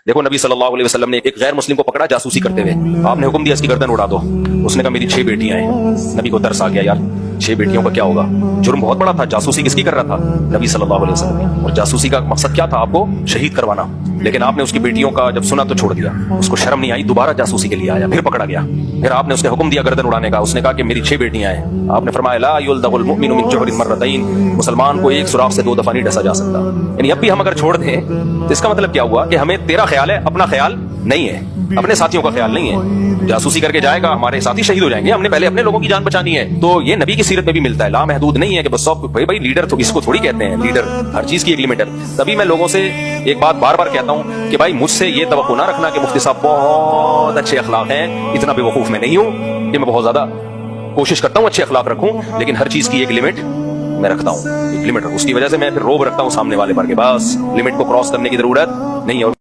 देखो नबी सल्लल्लाहु अलैहि वसल्लम ने एक गैर मुस्लिम को पकड़ा जासूसी करते हुए, आपने हुक्म दिया इसकी गर्दन उड़ा दो। उसने कहा मेरी 6 बेटियां हैं। नबी को तरस आ गया, यार 6 बेटियों का क्या होगा, जुर्म बहुत बड़ा था। जासूसी किसकी कर रहा था? नबी सल्लल्लाहु अलैहि वसल्लम। और जासूसी का मकसद क्या था? आपको शहीद करवाना। लेकिन आपने उसकी बेटियों का जब सुना तो छोड़ दिया। उसको शर्म नहीं आई, दोबारा जासूसी के लिए आया, फिर पकड़ा गया। फिर आपने उसने हुक्म दिया गर्दन उड़ाने का। उसने कहा कि मेरी 6 बेटियां हैं। आपने फरमाया ला युल्दगुल मुमिनु मिन जुहरिन मर्रतैन, मुसलमान को एक सुराख से 2 दफा नहीं डसा जा सकता। यानी अब भी हम अगर छोड़ दें तो इसका मतलब क्या हुआ कि हमें तेरा ख्याल है, अपना ख्याल नहीं है, अपने साथियों का ख्याल नहीं है। जासूसी करके जाएगा, हमारे साथी शहीद हो जाएंगे, हमने पहले अपने लोगों की जान बचानी है। तो ये नबी की सीरत में भी मिलता है। लामहदूद नहीं है कि बस सब भाई लीडर तो इसको थोड़ी कहते हैं, लीडर हर चीज की एक लिमिट है। तभी मैं लोगों से एक बात बार बार कहता हूं कि भाई मुझसे ये तवक्को ना रखना कि मुफ्ती साहब बहुत अच्छे अखलाक हैं। इतना बेवकूफ मैं नहीं हूं कि मैं बहुत ज्यादा कोशिश करता हूं अच्छे अखलाक रखूं, लेकिन हर चीज की एक लिमिट मैं रखता हूं, एक लिमिट। उसकी वजह से मैं फिर रोब रखता हूं सामने वाले पर के बस लिमिट को क्रॉस करने की जरूरत नहीं है।